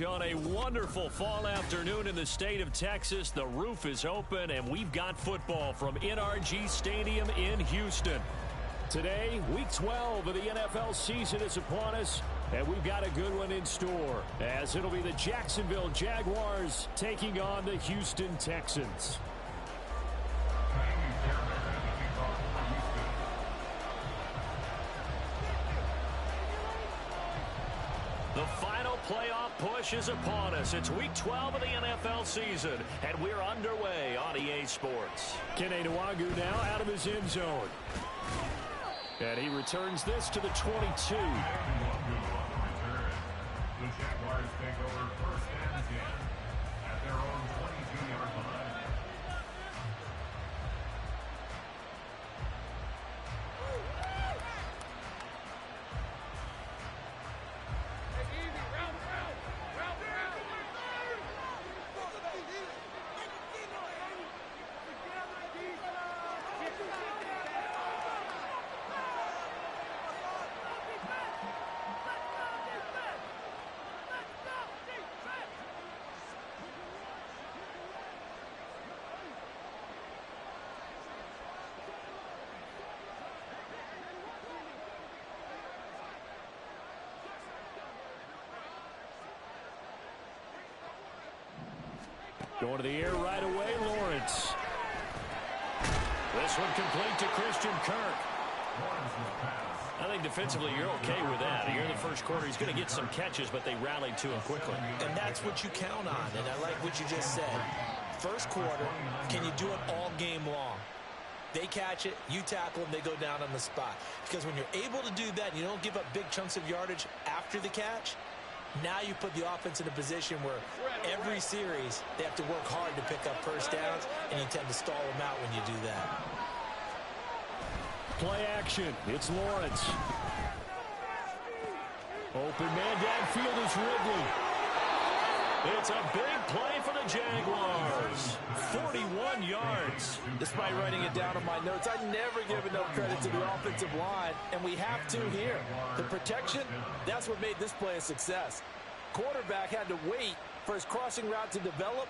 On a wonderful fall afternoon in the state of Texas, the roof is open, and we've got football from NRG Stadium in Houston. Today, Week 12 of the NFL season is upon us, and we've got a good one in store, as it'll be the Jacksonville Jaguars taking on the Houston Texans. The final playoff push is upon us. It's Week 12 of the NFL season, and we're underway on EA Sports. Kene Nwagu now out of his end zone. And he returns this to the 22. The Jaguars take over first and 10 at their own 22-yard line. Going to the air right away, Lawrence. This one complete to Christian Kirk. I think defensively you're okay with that. Here in the first quarter, he's going to get some catches, but they rallied to him quickly. And that's what you count on, and I like what you just said. First quarter, can you do it all game long? They catch it, you tackle them, they go down on the spot. Because when you're able to do that and you don't give up big chunks of yardage after the catch, now you put the offense in a position where every series they have to work hard to pick up first downs, and you tend to stall them out when you do that. Play action. It's Lawrence. Open man downfield is Ridley. It's a big play for the Jaguars. 41 yards. Despite writing it down on my notes, I never give enough credit to the offensive line, and we have to here. The protection, that's what made this play a success. Quarterback had to wait for his crossing route to develop,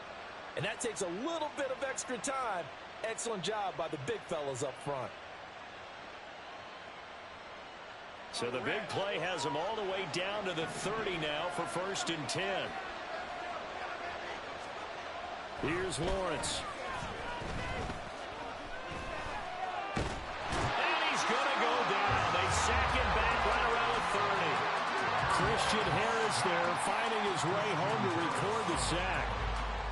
and that takes a little bit of extra time. Excellent job by the big fellas up front. So the big play has him all the way down to the 30 now for first and 10. Here's Lawrence. And he's going to go down. They sack him back right around the 30. Christian Harris there finding his way home to record the sack.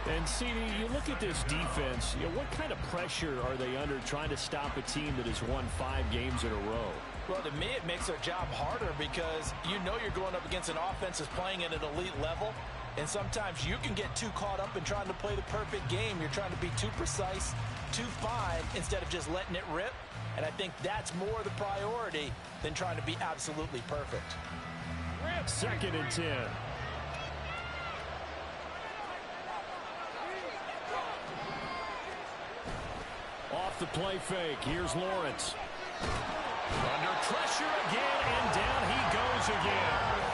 And, CD, you look at this defense, what kind of pressure are they under trying to stop a team that has won 5 games in a row? Well, to me, it makes their job harder because you know you're going up against an offense that's playing at an elite level. And sometimes you can get too caught up in trying to play the perfect game. You're trying to be too precise, too fine, instead of just letting it rip. And I think that's more the priority than trying to be absolutely perfect. Second and 10. Off the play fake. Here's Lawrence. Under pressure again, and down he goes again.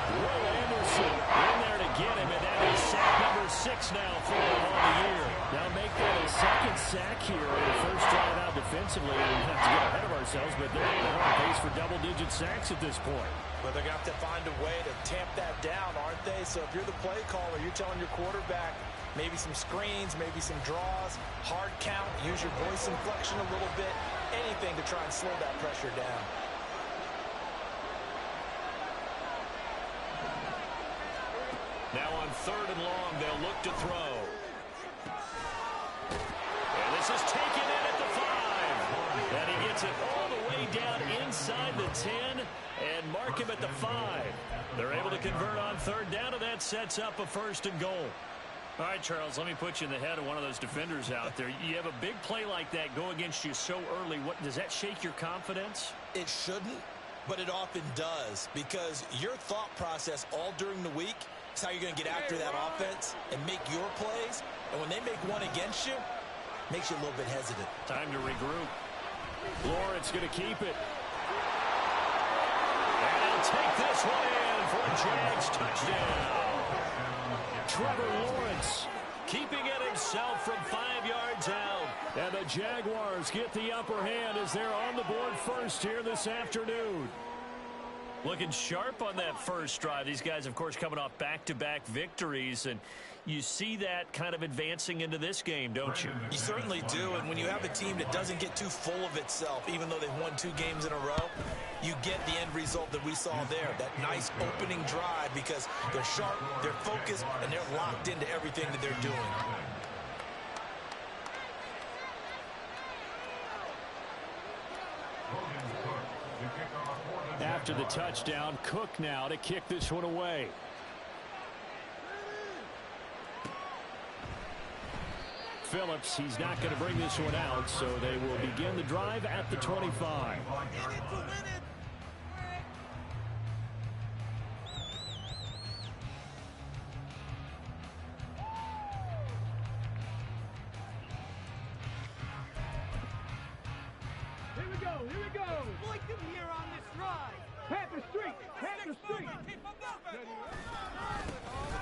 Will Anderson in there to get him, and that is sack number 6 now for him on the year. Now make that a second sack here in the first drive out defensively. We have to get ahead of ourselves, but they're on pace for double-digit sacks at this point. But they're going to have to find a way to tamp that down, aren't they? So if you're the play caller, you're telling your quarterback maybe some screens, maybe some draws, hard count, use your voice inflection a little bit, anything to try and slow that pressure down. Now on third and long, they'll look to throw. And this is taken in at the 5. And he gets it all the way down inside the 10 and mark him at the 5. They're able to convert on third down, and that sets up a first and goal. All right, Charles, let me put you in the head of one of those defenders out there. You have a big play like that go against you so early. What does that shake your confidence? It shouldn't, but it often does, because your thought process all during the week is how you're going to get after that offense and make your plays. And when they make one against you, it makes you a little bit hesitant. Time to regroup. Lawrence going to keep it. And he'll take this one in for a Jags touchdown. Trevor Lawrence keeping it himself from 5 yards out. And the Jaguars get the upper hand as they're on the board first here this afternoon. Looking sharp on that first drive. These guys, of course, coming off back-to-back victories, and you see that kind of advancing into this game, don't you? You certainly do, and when you have a team that doesn't get too full of itself, even though they've won 2 games in a row, you get the end result that we saw there, that nice opening drive, because they're sharp, they're focused, and they're locked into everything that they're doing. After the touchdown, Cook now to kick this one away. Phillips, he's not going to bring this one out, so they will begin the drive at the 25. Here we go. Exploit them here on this drive. Panther Street.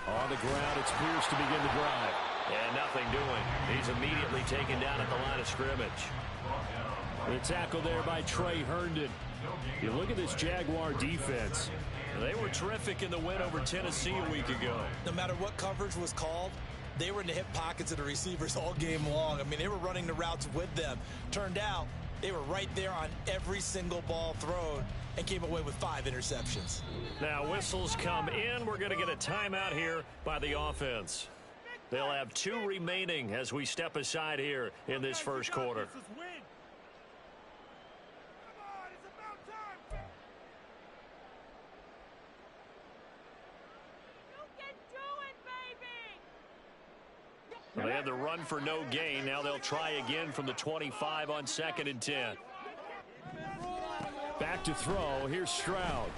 On the ground, it's Pierce to begin the drive. And nothing doing. He's immediately taken down at the line of scrimmage. The tackle there by Trey Herndon. You look at this Jaguar defense. They were terrific in the win over Tennessee a week ago. No matter what coverage was called, they were in the hip pockets of the receivers all game long. I mean, they were running the routes with them. Turned out, they were right there on every single ball thrown and came away with 5 interceptions. Now whistles come in. We're going to get a timeout here by the offense. They'll have 2 remaining as we step aside here in this first quarter. They had the run for no gain. Now they'll try again from the 25 on 2nd and 10. Back to throw. Here's Stroud.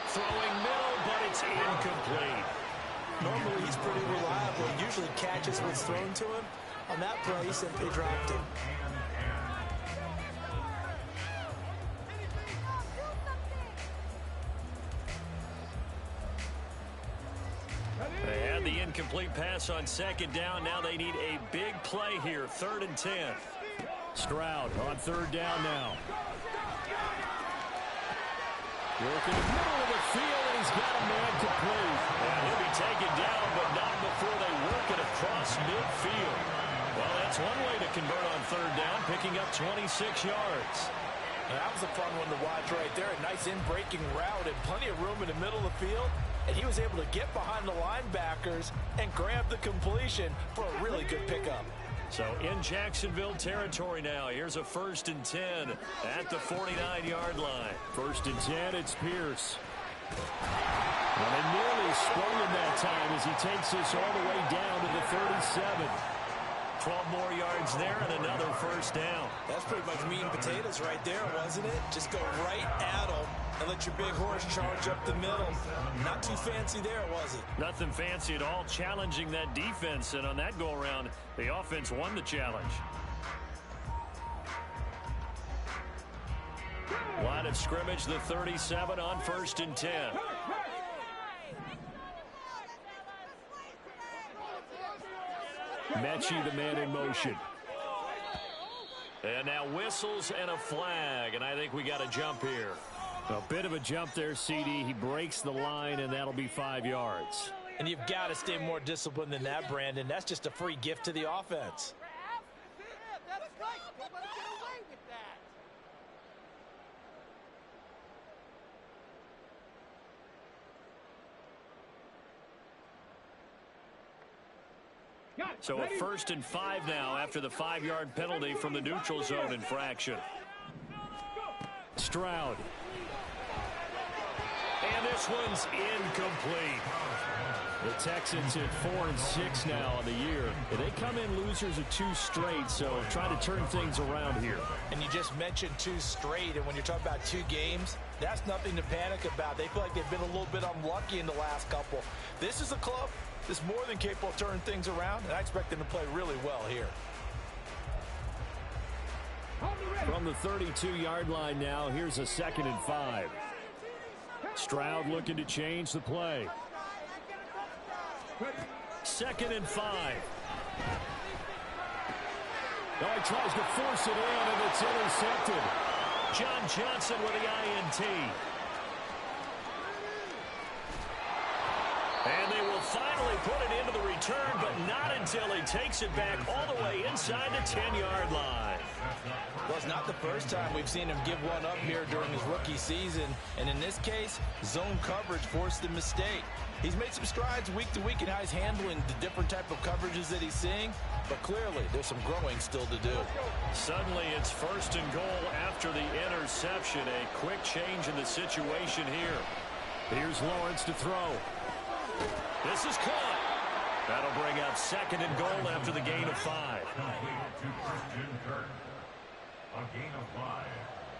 Throwing middle, but it's incomplete. Normally, he's pretty reliable. He usually catches what's thrown to him. On that play, he simply dropped it. They had the incomplete pass on 2nd down. Now they need a big play here, 3rd and 10. Stroud on 3rd down now. Working the middle of the field, and he's got a man complete. And he'll be taken down, but not before they work it across midfield. Well, that's one way to convert on 3rd down, picking up 26 yards. And that was a fun one to watch right there. A nice in-breaking route and plenty of room in the middle of the field. And he was able to get behind the linebackers and grab the completion for a really good pickup. So in Jacksonville territory now. Here's a 1st and 10 at the 49-yard line. 1st and 10, it's Pierce. Well, they nearly sprung him that time as he takes this all the way down to the 37. 12 more yards there and another 1st down. That's pretty much meat and potatoes right there, wasn't it? Just go right at him and let your big horse charge up the middle. Not too fancy there, was it? Nothing fancy at all, challenging that defense. And on that go-around, the offense won the challenge. Line of scrimmage, the 37 on 1st and 10. Mechie, the man in motion. And now whistles and a flag, and I think we got a jump here. A bit of a jump there, CD. He breaks the line, and that'll be 5 yards. And you've got to stay more disciplined than that, Brandon. That's just a free gift to the offense. That's right. Don't let him get away with that. So a 1st and 5 now after the 5-yard penalty from the neutral zone infraction. Stroud. And this one's incomplete. The Texans at 4-6 now on the year. They come in losers of 2 straight, so trying to turn things around here. And you just mentioned 2 straight, and when you're talking about 2 games, that's nothing to panic about. They feel like they've been a little bit unlucky in the last couple. This is a club that's more than capable of turning things around, and I expect them to play really well here. From the 32-yard line now, here's a 2nd and 5. Stroud looking to change the play. 2nd and 5. Oh, he tries to force it in, and it's intercepted. John Johnson with the INT. And they will finally put it into the return, but not until he takes it back all the way inside the 10-yard line. Well, it's not the first time we've seen him give one up here during his rookie season. And in this case, zone coverage forced the mistake. He's made some strides week to week in how he's handling the different type of coverages that he's seeing. But clearly, there's some growing still to do. Suddenly, it's 1st and goal after the interception. A quick change in the situation here. Here's Lawrence to throw. This is caught. That'll bring up 2nd and goal after the gain of 5. A gain of 5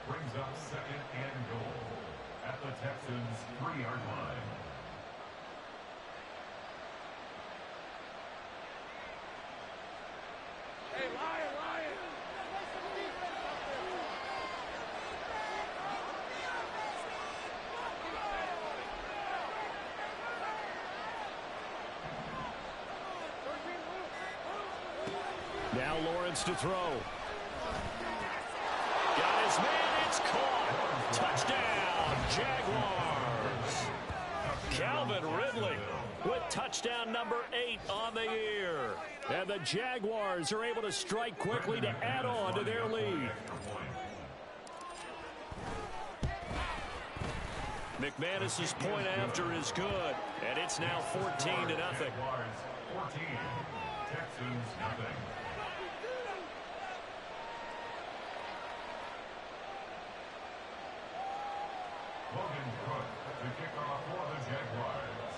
brings up 2nd and goal at the Texans' 3-yard line. Hey, Lion! Now Lawrence to throw. Got his man, it's caught. Touchdown, Jaguars. Calvin Ridley with touchdown number 8 on the year. And the Jaguars are able to strike quickly to add on to their lead. McManus's point after is good, and it's now 14-0. Jaguars 14, Texans nothing. Logan Cook to kick off for the Jaguars.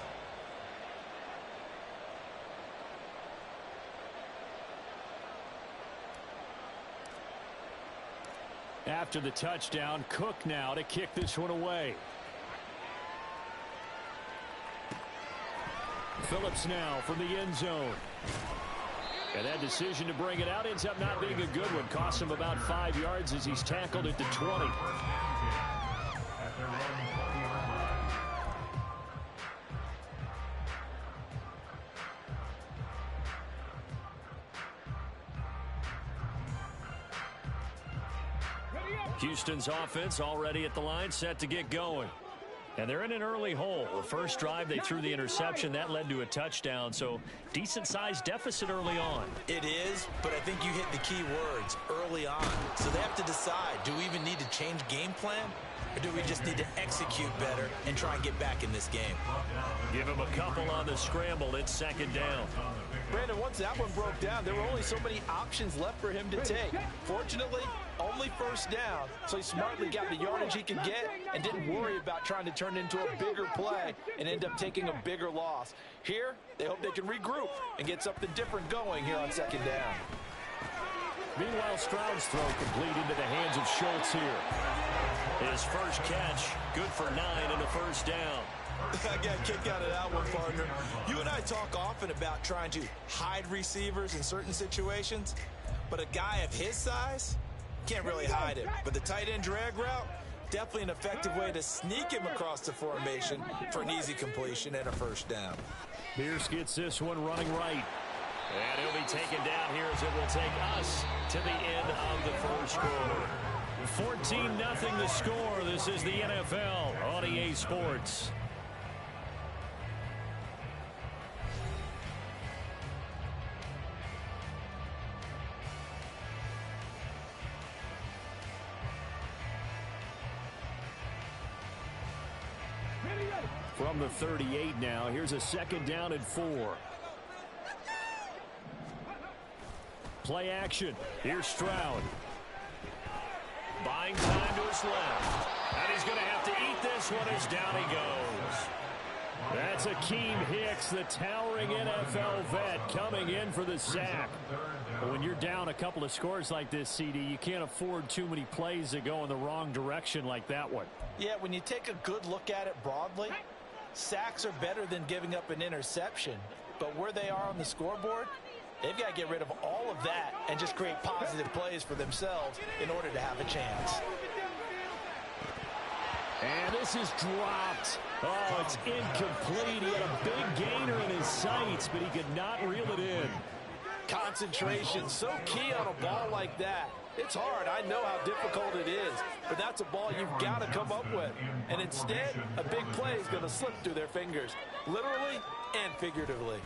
After the touchdown, Cook now to kick this one away. Phillips now from the end zone. And that decision to bring it out ends up not being a good one. Costs him about 5 yards as he's tackled at the 20. At their own 20-yard line. Houston's offense already at the line, set to get going. And they're in an early hole. The first drive, they threw the interception. That led to a touchdown, so decent-sized deficit early on. It is, but I think you hit the key words, early on. So they have to decide, do we even need to change game plan? Or do we just need to execute better and try and get back in this game? Give him a couple on the scramble. It's 2nd down. Brandon, once that one broke down, there were only so many options left for him to take. Fortunately, only 1st down, so he smartly got the yardage he could get and didn't worry about trying to turn it into a bigger play and end up taking a bigger loss. Here, they hope they can regroup and get something different going here on 2nd down. Meanwhile, Stroud's throw complete into the hands of Schultz here. His first catch, good for 9 and a 1st down. I got a kick out of that one, partner. You and I talk often about trying to hide receivers in certain situations, but a guy of his size can't really hide it. But the tight end drag route, definitely an effective way to sneak him across the formation for an easy completion and a 1st down. Pierce gets this one running right. And he'll be taken down here as it will take us to the end of the 1st quarter. 14-0 the score. This is the NFL on EA Sports. From the 38 now, here's a 2nd down and 4. Play action. Here's Stroud. Buying time to his left. And he's going to have to eat this one as down he goes. That's Akeem Hicks, the towering NFL vet, coming in for the sack. But when you're down a couple of scores like this, CD, you can't afford too many plays that go in the wrong direction like that one. Yeah, when you take a good look at it broadly, sacks are better than giving up an interception. But where they are on the scoreboard, they've got to get rid of all of that and just create positive plays for themselves in order to have a chance. And this is dropped. Oh, it's incomplete. He had a big gainer in his sights, but he could not reel it in. Concentration, so key on a ball like that. It's hard. I know how difficult it is, but that's a ball you've got to come up with. And instead, a big play is going to slip through their fingers, literally and figuratively.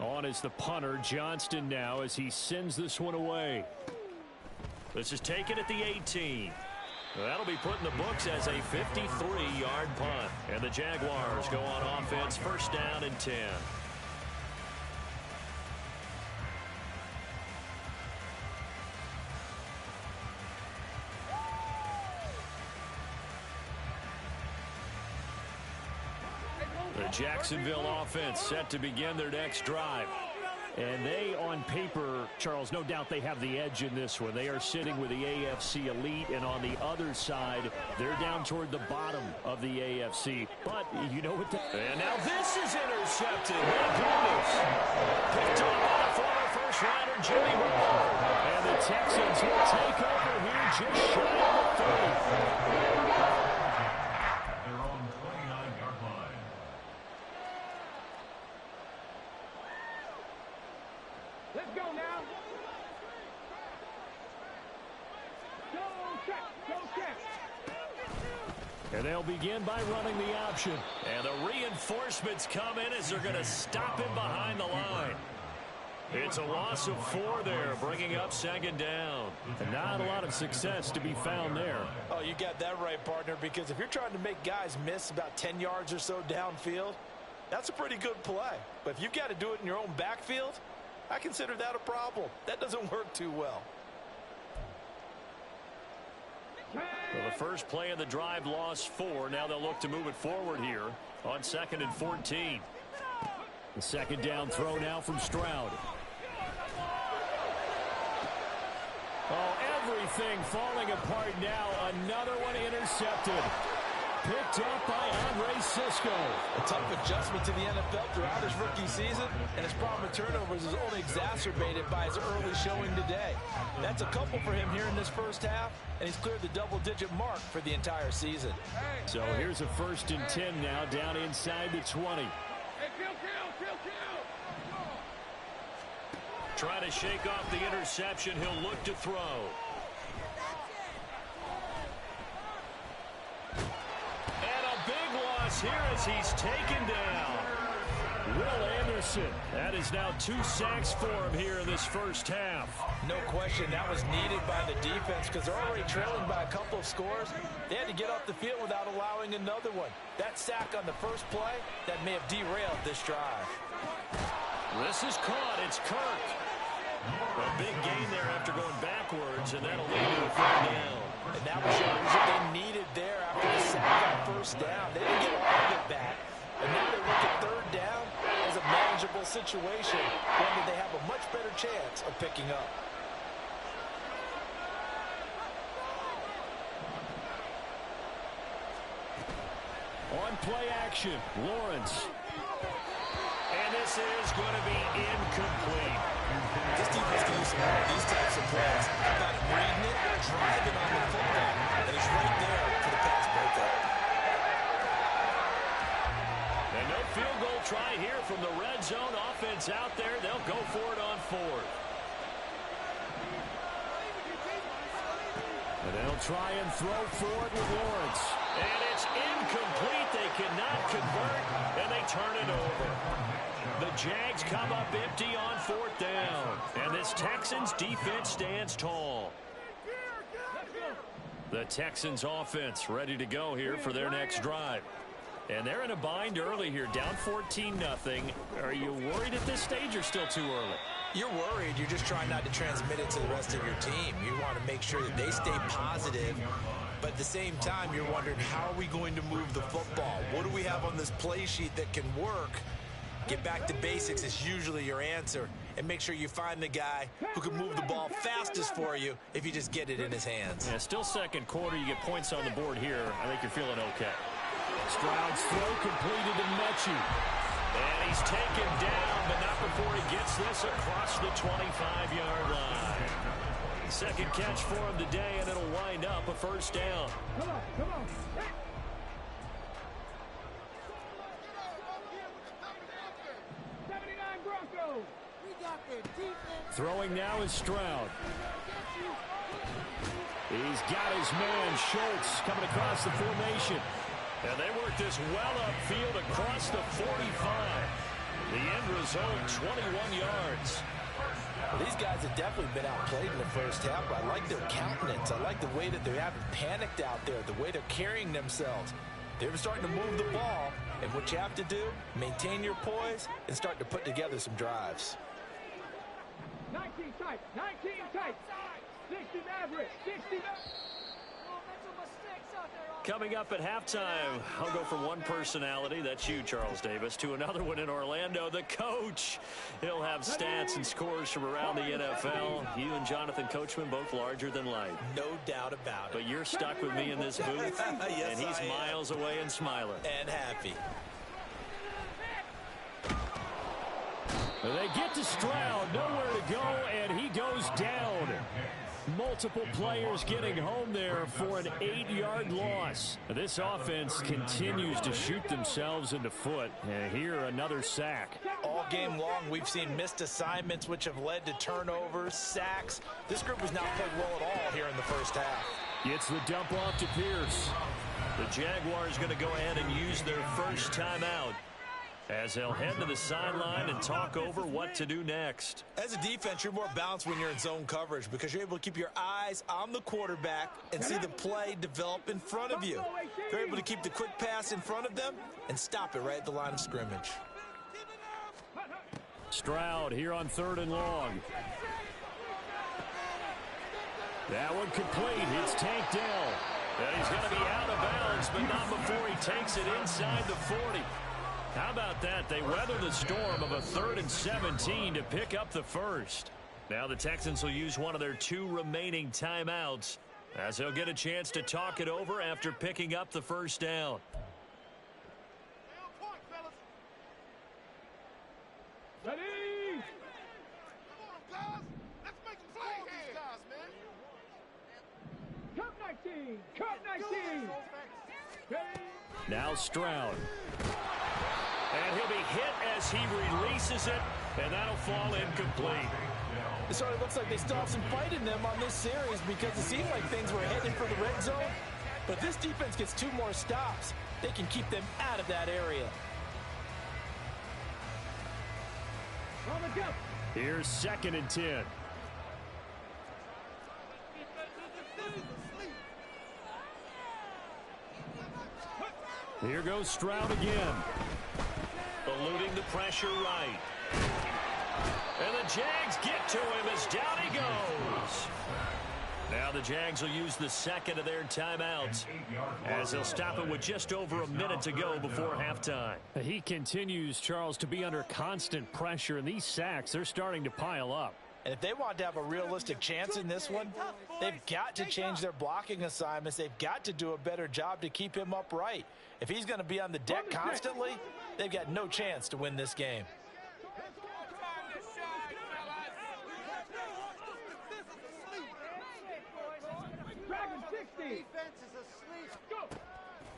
On is the punter, Johnston, now as he sends this one away. This is taken at the 18. That'll be put in the books as a 53-yard punt. And the Jaguars go on offense, first down and 10. The Jacksonville offense set to begin their next drive. And they, on paper, Charles, no doubt they have the edge in this one. They are sitting with the AFC elite, and on the other side, they're down toward the bottom of the AFC. But you know what? And now this is intercepted. My goodness. Picked up by the former first-rounder, Jimmy Moore. And the Texans will take over here just shy of the 30. Their own 29-yard line. Let's go now. Go check. Go check. And they'll begin by running the option. And the reinforcements come in as they're going to stop him behind the line. It's a loss of 4 there, bringing up second down. And not a lot of success to be found there. Oh, you got that right, partner, because if you're trying to make guys miss about 10 yards or so downfield, that's a pretty good play. But if you've got to do it in your own backfield, I consider that a problem. That doesn't work too well. Well, the first play of the drive lost 4. Now they'll look to move it forward here on 2nd and 14. The second down throw now from Stroud. Oh, everything falling apart now. Another one intercepted. Picked up by Andre Sisco. A tough adjustment to the NFL throughout his rookie season, and his problem with turnovers is only exacerbated by his early showing today. That's a couple for him here in this first half, and he's cleared the double-digit mark for the entire season. So here's a 1st and 10 now, down inside the 20. Hey, kill. Trying to shake off the interception. He'll look to throw. And a big loss here as he's taken down. Will Anderson. That is now 2 sacks for him here in this first half. No question, that was needed by the defense because they're already trailing by a couple of scores. They had to get off the field without allowing another one. That sack on the first play, that may have derailed this drive. This is caught. It's Kirk. A big gain there after going backwards, and that'll lead to a 3rd down. And that was what they needed there after the sack on first down. They didn't get all of it back. And now they look at 3rd down as a manageable situation, one that they have a much better chance of picking up. On play action, Lawrence. And this is going to be incomplete. This defense can use some more of these types of plays. About reading it, driving on the football, and he's right there for the pass breakup. And no field goal try here from the red zone. Offense out there. They'll go for it on 4th. And they'll try and throw for it with Lawrence. And it's incomplete. They cannot convert, and they turn it over. The Jags come up empty on 4th down. And this Texans defense stands tall. The Texans offense ready to go here for their next drive. And they're in a bind early here, down 14-0. Are you worried at this stage or still too early? You're worried. You're just trying not to transmit it to the rest of your team. You want to make sure that they stay positive. But at the same time, you're wondering, how are we going to move the football? What do we have on this play sheet that can work? Get back to basics is usually your answer. And make sure you find the guy who can move the ball fastest for you if you just get it in his hands. Yeah, still second quarter. You get points on the board here. I think you're feeling okay. Stroud's throw completed to Mechie. And he's taken down, but not before he gets this across the 25-yard line. Second catch for him today, and it'll wind up a first down. Come on, come on. Hey. 79 Broncos. We got the defense. Throwing now is Stroud. He's got his man, Schultz, coming across the formation. And they work this well upfield across the 45. The end result, 21 yards. Well, these guys have definitely been outplayed in the first half, but I like their countenance. I like the way that they haven't panicked out there, the way they're carrying themselves. They're starting to move the ball, and what you have to do, maintain your poise and start to put together some drives. 19 tight, 19 tight. 60 Maverick, 60 Maverick. Coming up at halftime, I'll go from one personality, that's you, Charles Davis, to another one in Orlando, the coach. He'll have stats and scores from around the NFL. You and Jonathan Coachman both larger than life. No doubt about it. But you're stuck with me in this booth, Yes, and he's miles away and smiling. And happy. They get to Stroud, nowhere to go, and he goes down. Multiple players getting home there for an 8-yard loss. This offense continues to shoot themselves in the foot. And here, another sack. All game long, we've seen missed assignments, which have led to turnovers, sacks. This group has not played well at all here in the first half. Gets the dump off to Pierce. The Jaguars going to go ahead and use their first timeout as they'll head to the sideline and talk over what to do next. As a defense, you're more balanced when you're in zone coverage because you're able to keep your eyes on the quarterback and see the play develop in front of you. You're able to keep the quick pass in front of them and stop it right at the line of scrimmage. Stroud here on 3rd and long. That one complete. It's Tank Dell. And he's going to be out of bounds, but not before he takes it inside the 40. How about that? They weather the storm of a 3rd and 17 to pick up the first. Now the Texans will use one of their 2 remaining timeouts as they'll get a chance to talk it over after picking up the first down. Ready? Cup 19, Cup 19. Ready? Now Stroud. And he'll be hit as he releases it, and that'll fall incomplete. It sort of looks like they still have some fight in them on this series because it seemed like things were headed for the red zone. But if this defense gets 2 more stops, they can keep them out of that area. On the jump. Here's 2nd and 10. Here goes Stroud again. Eluding the pressure right. And the Jags get to him as down he goes. Now the Jags will use the 2nd of their timeouts as they'll stop it with just over a minute to go before halftime. He continues, Charles, to be under constant pressure, and these sacks, they're starting to pile up. And if they want to have a realistic chance in this one, they've got to change their blocking assignments. They've got to do a better job to keep him upright. If he's going to be on the deck constantly, they've got no chance to win this game.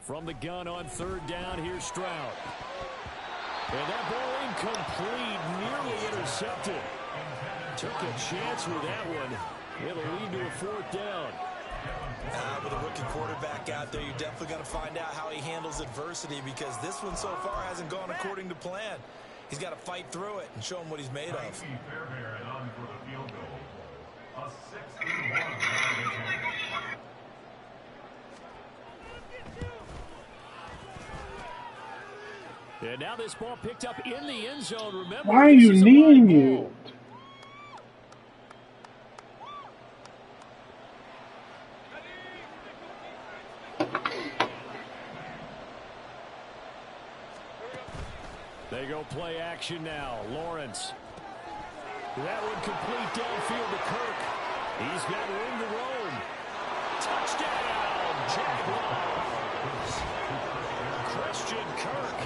From the gun on 3rd down, here's Stroud. And that ball incomplete, nearly intercepted. Took a chance with that one. It'll lead to a 4th down. With a rookie quarterback out there, you're definitely going to find out how he handles adversity because this one so far hasn't gone according to plan. He's got to fight through it and show him what he's made of. And now this ball picked up in the end zone. Remember, why are you kneeing it? They go play action now. Lawrence. That one complete downfield to Kirk. He's got room to roam. Touchdown, Jaguars. Christian Kirk,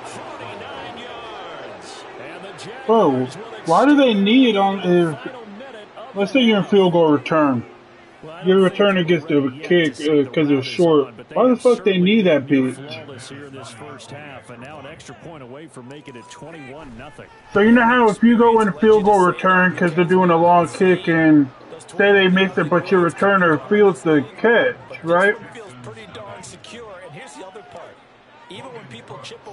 49 yards. And the Bro, Jaguars why do they knee it on if final minute of Let's say you're in field goal return. Well, Your returner gets the kick because it's short. Why the fuck they need that bitch? Here in this first half, and now an extra point away from making it 21-0. So you know how if you go in field goal return because they're doing a long kick and say they miss it, but your returner feels the catch, right?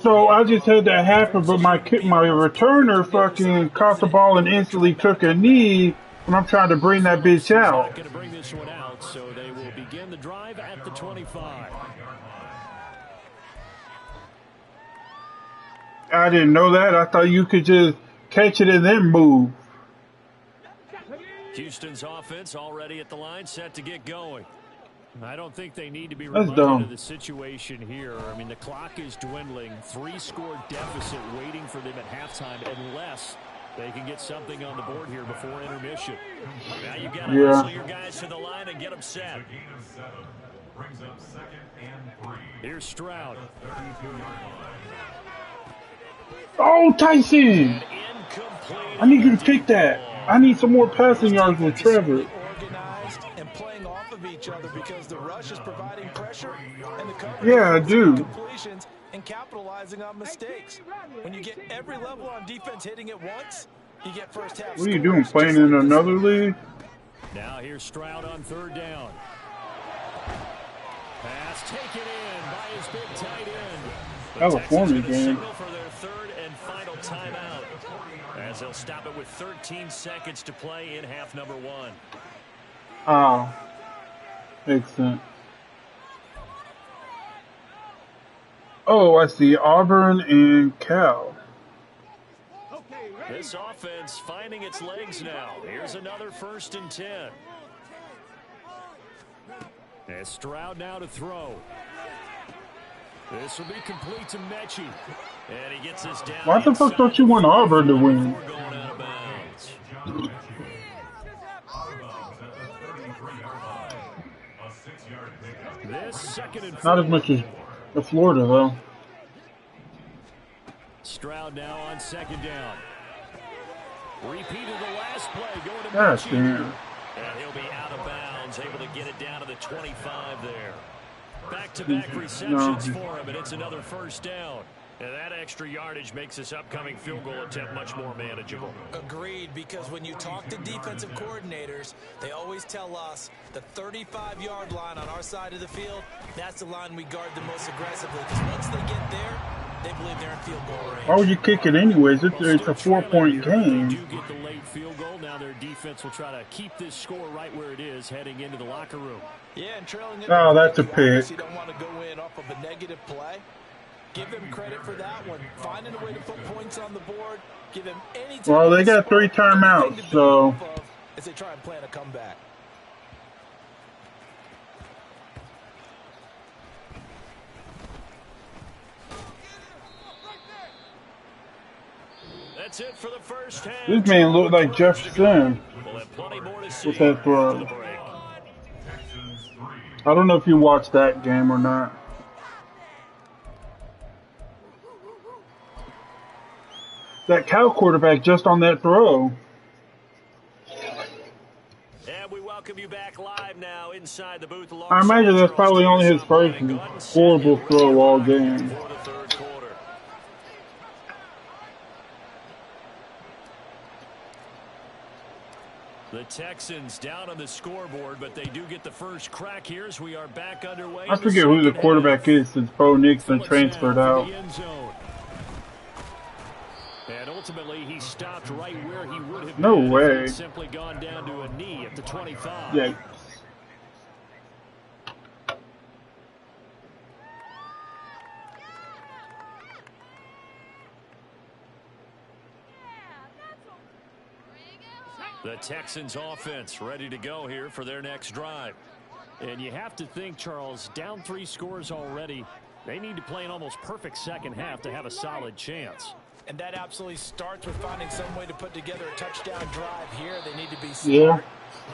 So I just had that happen, but my returner fucking caught the ball and instantly took a knee when I'm trying to bring that bitch out. Going to bring this one out, so they will begin the drive at the 25. I didn't know that. I thought you could just catch it and then move. Houston's offense already at the line, set to get going. I don't think they need to be That's reminded dumb. of the situation here. I mean, the clock is dwindling. 3-score deficit waiting for them at halftime unless they can get something on the board here before intermission. Now you've got to hustle your guys to the line and get them set. Brings up 2nd and 3. Here's Stroud. Oh, Tyson! Incomplete. I need you to pick that. I need some more passing yards with Trevor. Organized and playing off of each other because the rush is providing pressure and the coverage Yeah, I do. completions and capitalizing on mistakes. When you get every level on defense hitting it once, you get first half. What are you doing, playing in another league? Now here's Stroud on 3rd down. Pass taken in by his big tight end. California game. Signal for their 3rd and final timeout, as they'll stop it with 13 seconds to play in half number 1. Oh, makes sense. Oh, I see Auburn and Cal. This offense finding its legs now. Here's another 1st and 10. And Stroud now to throw. This will be complete to Mechie. And he gets this down. Why the fuck don't you want Auburn to win? Going out of bounds. This 2nd and 4. Not as much as Florida, though. Stroud now on 2nd down. Repeated the last play, going to Gosh, Mechie. damn. And he'll be out of bounds, able to get it down to the 25 there. Back-to-back receptions for him, and it's another 1st down. And that extra yardage makes this upcoming field goal attempt much more manageable. Agreed, because when you talk to defensive coordinators, they always tell us the 35-yard line on our side of the field, that's the line we guard the most aggressively, because once they get there, they believe they're in field goal range. Why would you kick it anyways? It's a 4-point game. They do get the late field goal. Now their defense will try to keep this score right where it is heading into the locker room. Yeah, and trailing Oh, that's a pick. You don't want to go in off of a negative play. Give them credit for that one. Finding a way to put points on the board. Give them any time. Well, they got 3 timeouts, so as they try and plan a comeback. That's it for the first half. this man looked like Jefferson We'll have plenty more to see with that throw. after the break. I don't know if you watched that game or not. That Cal quarterback just on that throw. And we welcome you back live now inside the booth. I imagine that's probably only his first horrible throw all game. For the 3rd quarter. The Texans down on the scoreboard, but they do get the first crack here as we are back underway. I forget who the quarterback is since Bo Nixon transferred out. And ultimately, he stopped right where he would have No been way. if he'd simply gone down to a knee at the 25. Yeah. The Texans offense ready to go here for their next drive. And you have to think, Charles, down 3 scores already. They need to play an almost perfect second half to have a solid chance. And that absolutely starts with finding some way to put together a touchdown drive here. They need to be smart,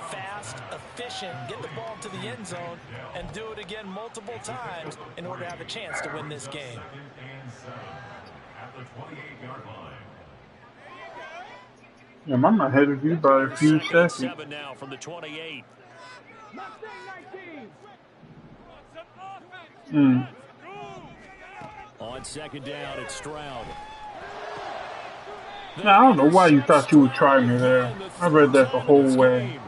fast, efficient, get the ball to the end zone, and do it again multiple times in order to have a chance to win this game. 2nd and 7 at the 28-yard line. Yeah, I'm ahead of you by a few Second and seconds. 7 now from the 28. Mustang 19. Hmm. On second down, it's Stroud. Now, I don't know why you thought you would try me there. I read that the whole way.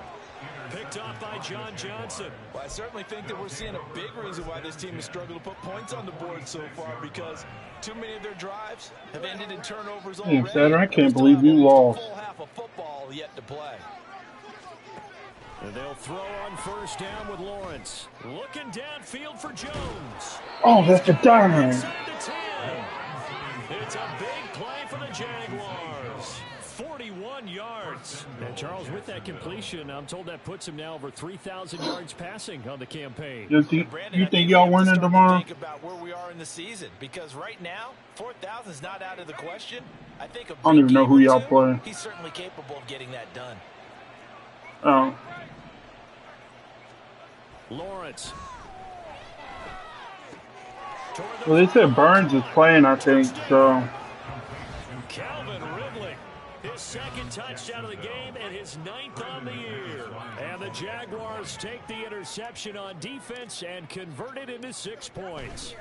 Picked off by John Johnson. Well, I certainly think that we're seeing a big reason why this team has struggled to put points on the board so far, because too many of their drives have ended in turnovers already. Damn, Saturn, I can't believe you lost. Full half of football yet to play. And they'll throw on first down with Lawrence. Looking downfield for Jones. Oh, that's a dime. Inside the 10. It's a big play for the Jaguars. 41 yards. And Charles, with that completion, I'm told that puts him now over 3,000 yards passing on the campaign. You think y'all winning tomorrow? Think about where we are in the season, because right now 4,000 is not out of the question. I think I don't even know who y'all play. He's certainly capable of getting that done. Oh. Lawrence. Well, they said Burns is playing, I think, so. Calvin Ridley. His second touchdown of the game and his 9th on the year. And the Jaguars take the interception on defense and convert it into 6 points.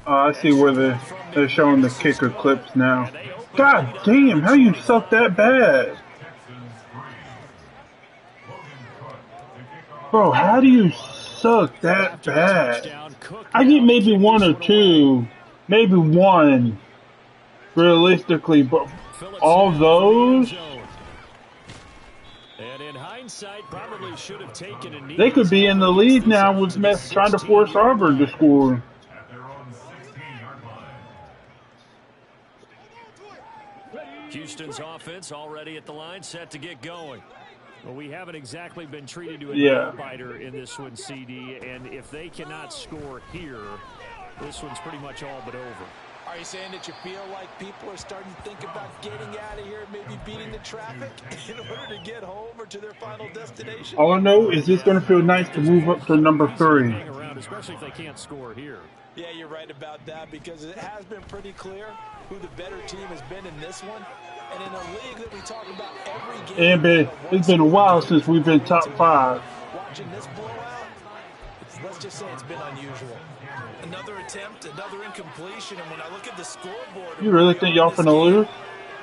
I see where they're showing the kicker clips now. God damn, how you suck that bad? Bro, how do you suck that bad? I get maybe one or two, maybe one, realistically, but all those? And in hindsight, probably should have taken a knee. They could be in the lead now with Mets trying to force Auburn to score. Houston's offense already at the line, set to get going. Well, we haven't exactly been treated to a nail-biter in this one, CD, and if they cannot score here, this one's pretty much all but over. Are you saying that you feel like people are starting to think about getting out of here, maybe beating the traffic in order to get home or to their final destination? All I know is it's going to feel nice to move up to number 3. Hang around, especially if they can't score here. Yeah, you're right about that, because it has been pretty clear who the better team has been in this one. And in a league that we talk about every game, It's been a while since we've been top 5. Watching this blowout, let's just say it's been unusual. Another attempt, another incompletion, and when I look at the scoreboard, You really think y'all finna lose?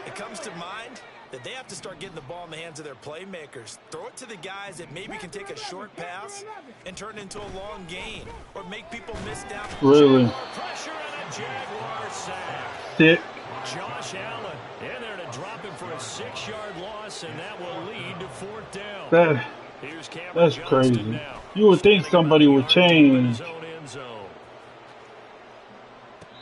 it comes to mind that they have to start getting the ball in the hands of their playmakers. Throw it to the guys that maybe can take a short pass and turn it into a long gain, or make people miss down. Really? Pressure and a Jaguar sack. Sick. Josh Allen in there to drop him for a 6-yard loss, and that will lead to 4th down. That's crazy. You would think somebody would change.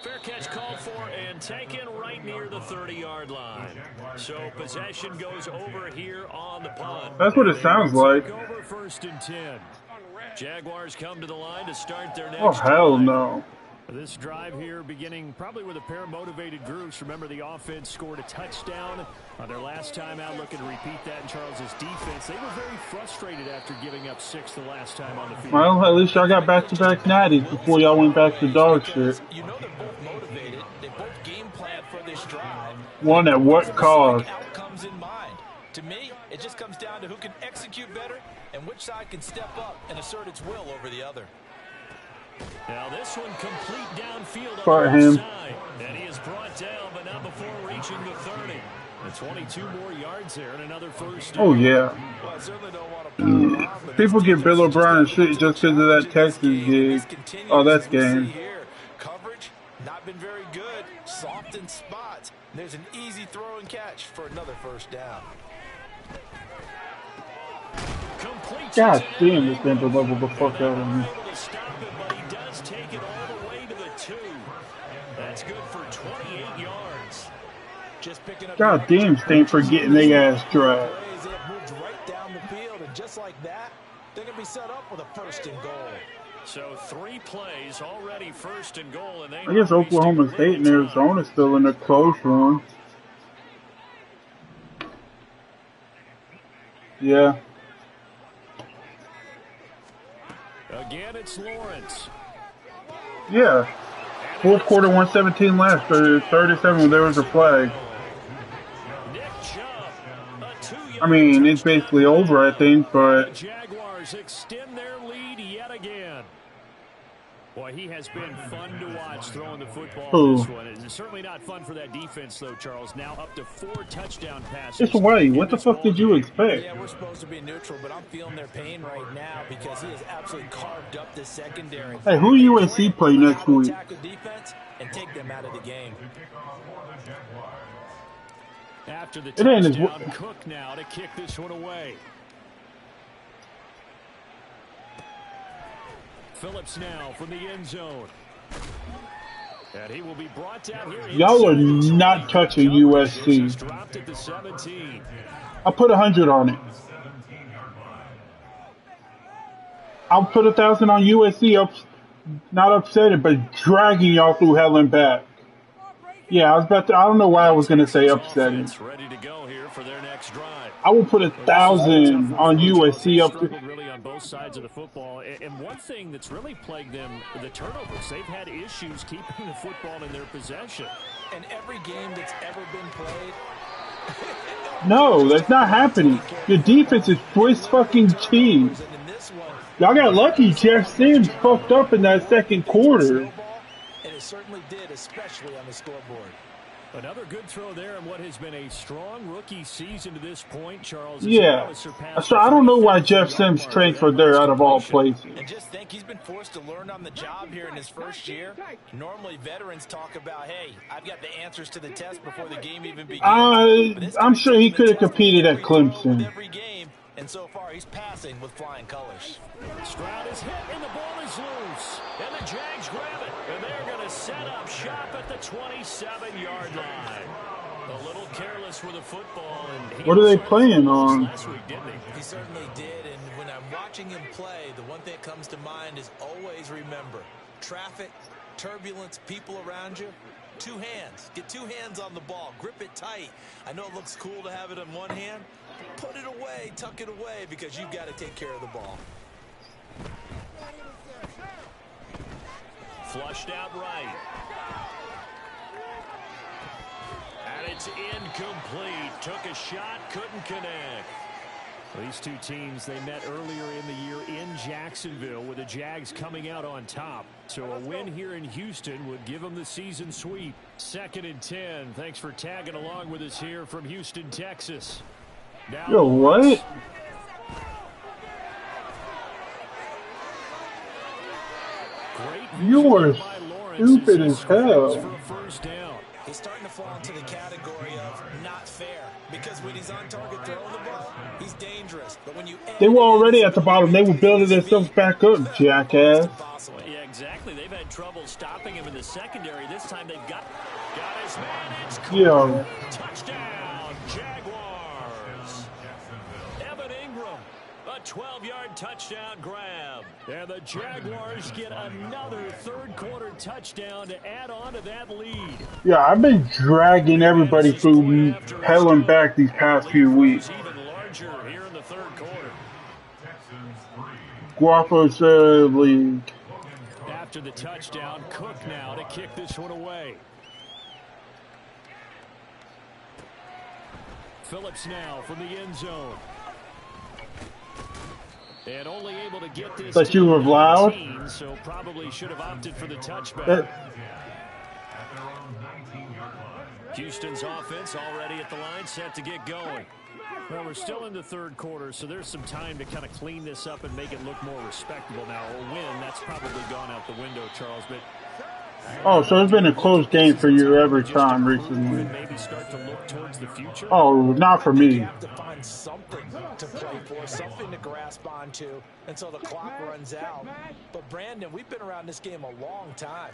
Fair catch called for and taken right near the 30-yard line. So possession goes over here on the punt. That's what it sounds like. Over 1st and 10. Jaguars come to the line to start their next Oh, hell drive. no. This drive here beginning probably with a pair of motivated groups. Remember, the offense scored a touchdown on their last time out, looking to repeat that in Charles's defense. They were very frustrated after giving up 6 the last time on the field. Well, at least y'all got back-to-back natties before y'all went back to dog shit. You know they're both motivated. They both game plan for this drive. One at what cost? Outcomes in mind. To me, it just comes down to who can execute better and which side can step up and assert its will over the other. Now this one complete downfield Fire on the him. side. And he is brought down, but not before reaching the 30. And 22 more yards there and another first down. Oh, yeah. Well, I certainly don't want to pound around, but People this get defense Bill is O'Brien just shit just because of that Texas gig. Oh, that's game. Here. Coverage not been very good. Soft in spots. There's an easy throw and catch for another first down. Complete God damn, this Denver leveled the fuck out of me. able to stop him, but he does take it all the way to the 2. That's good for 28 yards. Just picking up. God damn, Stanford getting their ass dragged. They have moved right down the field, and just like that, they're going to be set up with a 1st and goal. So 3 plays already 1st and goal, and they I guess Oklahoma State and Arizona still in a close one. Yeah. Again, it's Lawrence. Yeah. 4th quarter, 117 left. 37 when there was a flag. Nick I mean, it's basically over, I think, The but Jaguars extend their lead yet again. Boy, he has been fun to watch throwing the football in this one. It's certainly not fun for that defense, though, Charles. Now up to 4 touchdown passes. it's away. What the fuck did you expect? Yeah, we're supposed to be neutral, but I'm feeling their pain right now because he has absolutely carved up the secondary. Hey, who USC play next week? Attack the defense and take them out of the game. After the It ain't touchdown, Cook now to kick this one away. Phillips now from the end zone. And he will be brought down here. Y'all are not touching USC. Dropped at the 17. I'll put 100 on it. I'll put 1,000 on USC. Not upsetting, but dragging y'all through hell and back. Yeah, I was about to. I don't know why I was going to say upsetting. Ready to go here for their next drive. I will put 1,000 on USC up. Really on both sides of the football, and one thing that's really plagued them, the turnovers. They've had issues keeping the football in their possession. And every game that's ever been played. No, that's not happening. Your defense is Swiss fucking cheese. Y'all got lucky. Jeff Sims fucked up in that second quarter. And it certainly did, especially on the scoreboard. Another good throw there in what has been a strong rookie season to this point, Charles. Yeah. So I don't know why Jeff Sims transferred there out of all places. And just think, he's been forced to learn on the job here in his first year. Normally, veterans talk about, hey, I've got the answers to the test before the game even begins. I'm sure he could have competed at Clemson. Every game, and so far he's passing with flying colors. Stroud is hit, and the ball is loose. And the Jags grab it, and they're going to set up shop at the 27-yard line. A little careless with the football. And what are they playing on? Last week, didn't he? He certainly did, and when I'm watching him play, the one thing that comes to mind is always remember, traffic, turbulence, people around you, 2 hands. Get 2 hands on the ball. Grip it tight. I know it looks cool to have it in one hand. Put it away, tuck it away, because you've got to take care of the ball. Flushed out right. And it's incomplete. Took a shot, couldn't connect. These two teams, they met earlier in the year in Jacksonville with the Jags coming out on top. So a win here in Houston would give them the season sweep. 2nd and 10. Thanks for tagging along with us here from Houston, Texas. Now Yo, what? You are stupid as hell. He's starting to fall into the category of not fair, because when he's on target throwing the ball, he's dangerous. But when you they were already at the bottom. They were building themselves back up, jackass. Yeah, exactly. They've had trouble stopping him in the secondary. This time they've got his man. It's Yo. Touchdown, Jaguars. Evan Ingram, a 12-yard touchdown grab. And the Jaguars get another third-quarter touchdown to add on to that lead. Yeah, I've been dragging everybody through hell and back these past few weeks. Even larger here in the third quarter. Guapo's league. After the touchdown, Cook now to kick this one away. Phillips now from the end zone. And only able to get this. But you were loud. So probably should have opted for the touchback. Houston's offense already at the line, set to get going. Well, we're still in the third quarter, so there's some time to kind of clean this up and make it look more respectable. Now, a win, that's probably gone out the window, Charles. But oh, so it's been a close game for you every time recently. Maybe start to look towards the future. Oh, not for me. You have to find something to play for, something to grasp onto until the clock runs out. But, Brandon, we've been around this game a long time.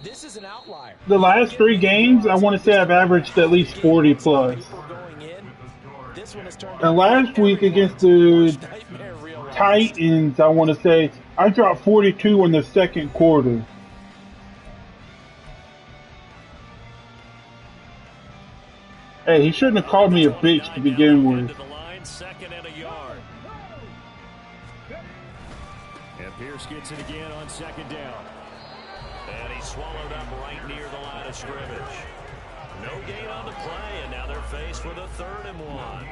This is an outlier. The last 3 games, I want to say I've averaged at least 40 plus. And last week against the Titans, I want to say I dropped 42 in the second quarter. Hey, he shouldn't have called me a bitch to begin with. Second and a yard. And Pierce gets it again on second down. And he swallowed up right near the line of scrimmage. No gain on the play, and now they're faced with a 3rd and 1.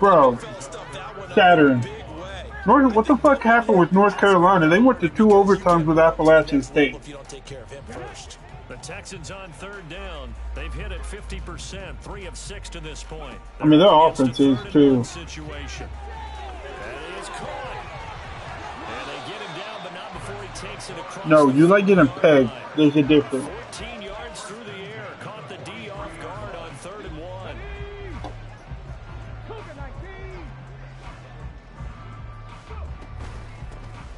Bro, Fellas stuffed that one up in a Saturn. big way. What the fuck happened with North Carolina? They went to 2 overtimes with Appalachian State. If you don't take care of him first. The Texans on third down. They've hit it 50%, 3 of 6 to this point. I mean, their offense is too. Situation. That is caught. And they get him down, but not before he takes it across. No, you like getting pegged. There's a difference. 14 yards through the air. Caught the D off guard on 3rd and 1.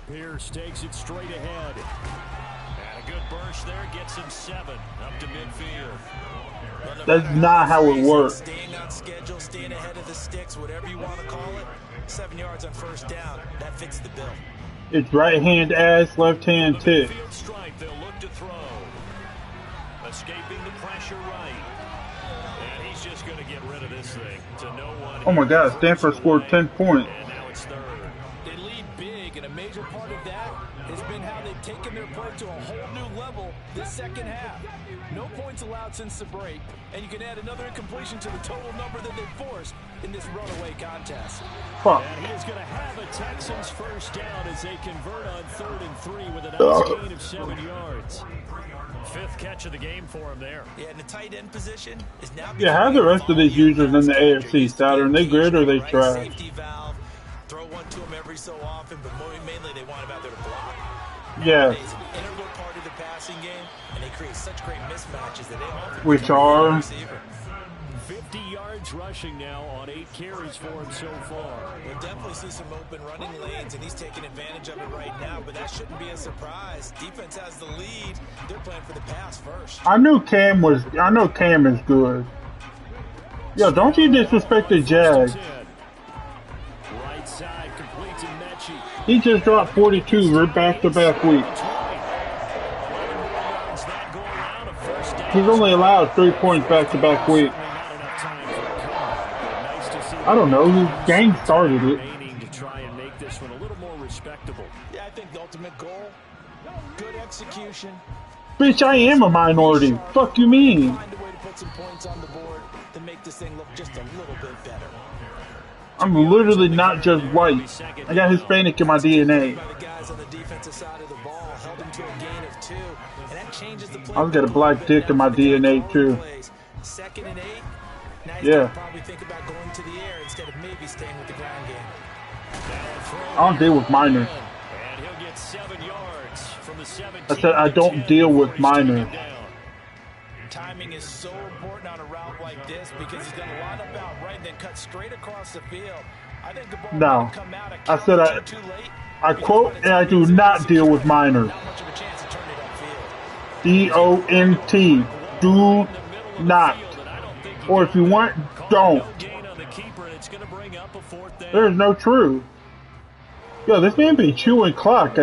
Pierce takes it straight ahead. And a good burst there gets him 7 up to midfield. That's not how it works. Staying on schedule, staying ahead of the sticks, whatever you want to call it. 7 yards on first down. That fits the bill. It's right hand ass, left hand tit. Field stripe, they'll look to throw. Escaping the pressure right. And he's just going to get rid of this thing to no one. Oh my God, Stanford scored 10 points. And now it's 3rd. They lead big, and a major part of that has been how they've taken their play to a whole new level this second half. No points allowed since the break, and you can add another incompletion to the total number that they forced in this runaway contest. Fuck. And he is going to have a Texans first down as they convert on 3rd and 3 with a nice gain of 7 yards. 5th catch of the game for him there. Yeah, and the tight end position is now. Yeah, how are the rest of these users in the AFC, Saturn? They good or they trash? Safety valve, throw one to them every so often, but mainly they want him out there to block. Yeah. He's an integral part of the passing game, and they create such great mismatches that they often Which become a are? receiver. 50 yards rushing now on 8 carries for him so far. We'll definitely see some open running lanes, and he's taking advantage of it right now, but that shouldn't be a surprise. Defense has the lead. They're playing for the pass first. I know Cam is good. Yo, don't you disrespect the Jags. Right side completes and Mechie. He just dropped 42 back-to-back weeks. He's only allowed 3 points back-to-back weeks. I don't know. His gang started it. To try and make this one a little more respectable. Yeah, I think the ultimate goal, good execution. Bitch, I am a minority. Fuck you mean? Find a way to put some points on the board to make this thing look just a little bit better. I'm literally not just white. I got Hispanic in my DNA. By the guys on the defensive side of the ball held him to a gain of 2, and that changes the play. I've got a black dick in my DNA too. 2nd and 8. Now he's Yeah. gonna probably think about going to the air instead of maybe staying with the ground game. I don't deal with minors. And he'll get 7 yards from the 17. I said I don't deal with minors. Timing is so important on a route like this because he's going to line up out right and then cut straight across the field. I think the ball No. might come out a I said count or two too late. I quote, and I do not deal with minors. Not much of a chance to turn it upfield. DONT. Do not. Or if you want, don't. Gain on the keeper, and it's going to bring up a 4th down. There's no truth. Yo, this man be chewing clock.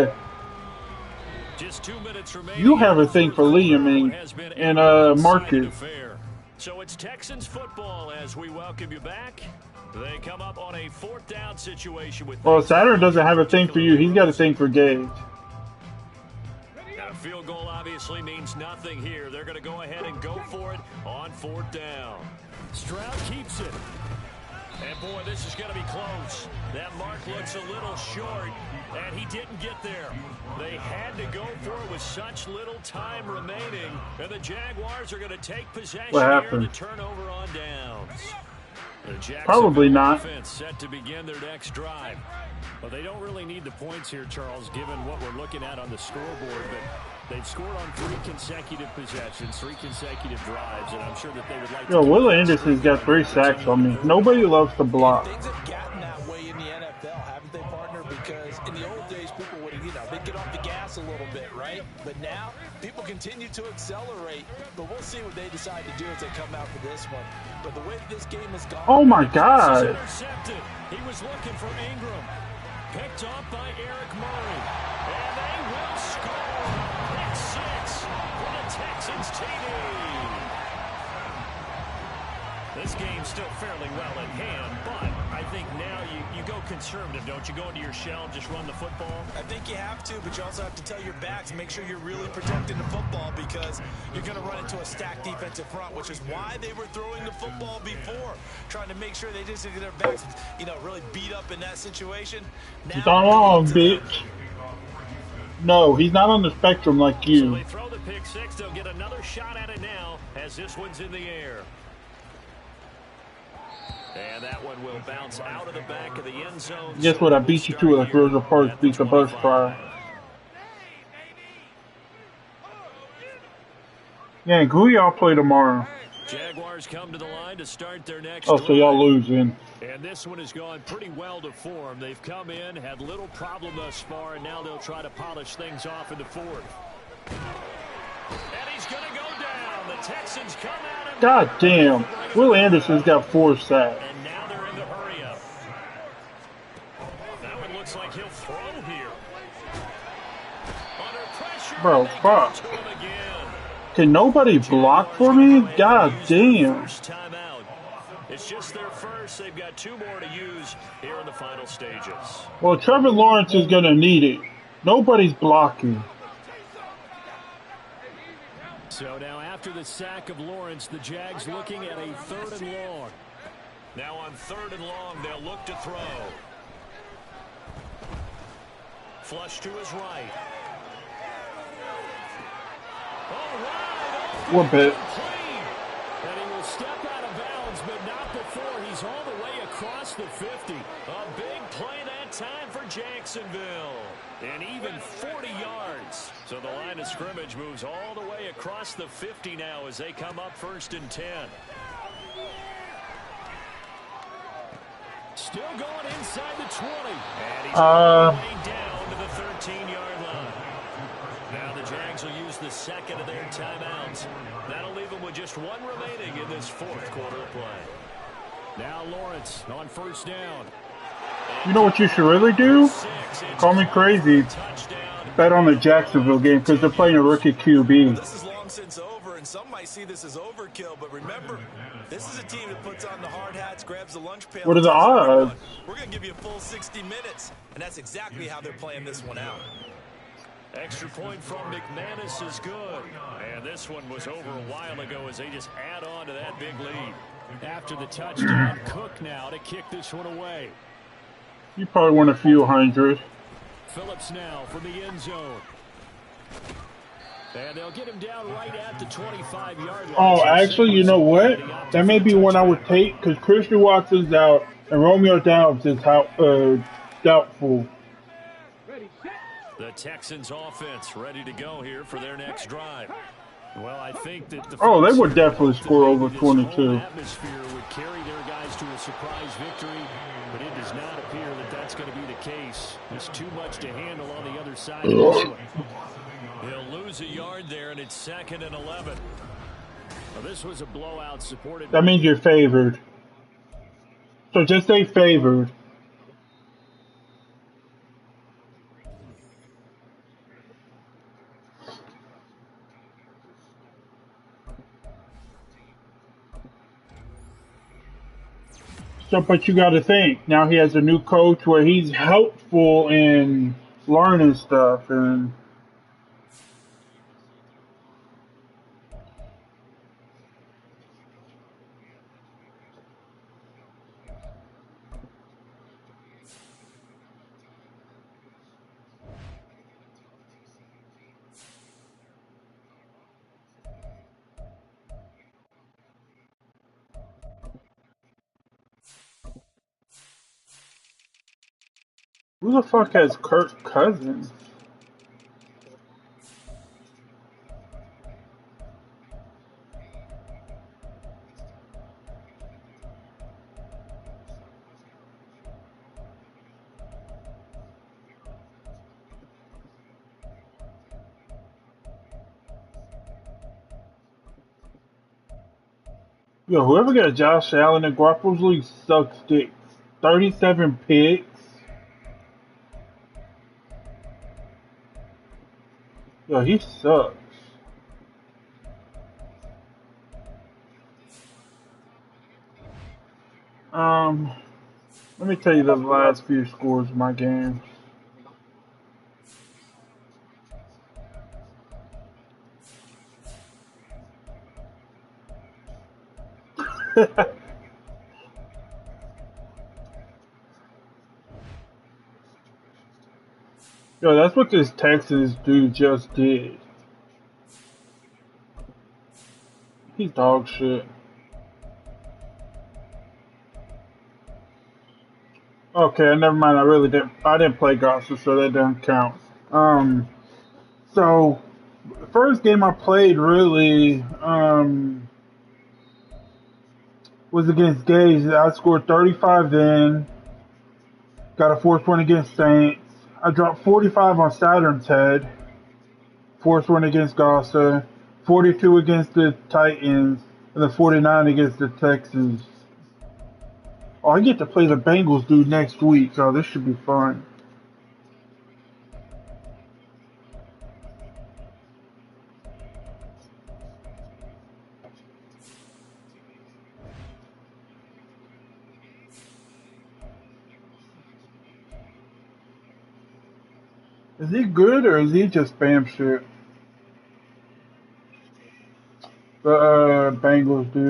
Just 2 minutes remaining. You have a thing for Liam and Marcus. So it's Texans football as we welcome you back. They come up on a 4th down situation with. Well, Saturn doesn't have a thing for you. He's got a thing for Gage. A field goal obviously means nothing here. They're going to go ahead and go for it on 4th down. Stroud keeps it. And boy, this is going to be close. That mark looks a little short, and he didn't get there. They had to go for it with such little time remaining, and the Jaguars are going to take possession here in the turnover on downs. Probably not. Offense set to begin their next drive. Well, they don't really need the points here, Charles, given what we're looking at on the scoreboard, but they've scored on 3 consecutive possessions, 3 consecutive drives, and I'm sure that they would like to. Yo, Will Anderson's got 3 sacks on me. Nobody loves to block. Things have gotten that way in the NFL, haven't they, partner? Because in the old days, people would, they'd get off the gas a little bit, right? But now, people continue to accelerate. But we'll see what they decide to do as they come out for this one. But the way this game has gone. Oh my God. Intercepted. He was looking for Ingram. Picked up by Eric Murray. And they will score. Pick 6 for the Texans TD. This game's still fairly well in hand, but I I think now you go conservative, don't you? Go into your shell and just run the football? I think you have to, but you also have to tell your backs, make sure you're really protecting the football because you're going to run into a stacked defensive front, which is why they were throwing the football before, trying to make sure they just get their backs, really beat up in that situation. He's on wrong, bitch. No, he's not on the spectrum like you. So they throw the pick six. They'll get another shot at it now as this one's in the air. And that one will bounce out of the back of the end zone. Guess what? I beat you to it like Rosa Parks beats the bus fire. Yeah, who y'all play tomorrow? Jaguars come to the line to start their next Oh, so y'all losing. And this one has gone pretty well to form. They've come in, had little problem thus far, and now they'll try to polish things off in the fourth. And he's going to go down. The Texans come out and God damn. Will Anderson's got 4 sacks. And now they're in the hurry-up. That one looks like he'll throw here. Under pressure. Bro, fuck. Can nobody block for me? God damn. It's just their first. They've got 2 more to use here in the final stages. Well, Trevor Lawrence is going to need it. Nobody's blocking. So now after the sack of Lawrence, the Jags looking at a 3rd and long. Now on 3rd and long, they'll look to throw. Flush to his right. Oh, wow. What bit? And he will step out of bounds, but not before he's all the way across the 50. A big play that time for Jacksonville. And even 40 yards. So the line of scrimmage moves all the way across the 50 now as they come up 1st and 10. Still going inside the 20. And he's all the way down to the 13-yard line. Now the Jags will use the 2nd of their timeouts. That'll leave them with just 1 remaining in this 4th quarter of play. Now Lawrence on 1st down. You know what you should really do? Call me crazy. Bet on the Jacksonville game because they're playing a rookie QB. This is long since over, and some might see this as overkill, but remember, this is a team that puts on the hard hats, grabs the lunch pail. What are the odds? We're going to give you a full 60 minutes, and that's exactly how they're playing this one out. Extra point from McManus is good. And this one was over a while ago as they just add on to that big lead. After the touchdown, Cook now to kick this one away. You probably won a few hundred. Phillips now from the end zone. And they'll get him down right at the 25-yard line. Oh, actually, you know what? That may be one I would take because Christian Watson's out and Romeo Doubs is doubtful. The Texans offense ready to go here for their next drive. Well, I think that they would definitely score over 22. Atmosphere would carry their guys to a surprise victory, but it does not appear that that's going to be the case. There's too much to handle on the other side of this one. He'll lose a yard there, and it's 2nd and 11. Well, this was a blowout supported. That means you're favored. So just say favored. So, but you got to think, now he has a new coach where he's helpful in learning stuff and who the fuck has Kirk Cousins? Yo, whoever got Josh Allen and Garoppolo's league sucks dick. 37 picks. Yo, he sucks. Let me tell you the last few scores of my games. Yo, that's what this Texas dude just did. He's dog shit. Okay, never mind. I didn't play Gossip, so that doesn't count. So the first game I played really was against Gage. I scored 35 then. Got a 4-point against Saints. I dropped 45 on Saturn's head. Fourth one against Gossa. 42 against the Titans. And then 49 against the Texans. Oh, I get to play the Bengals dude next week, so this should be fun. Is he good or is he just spam shit? The Bengals dude.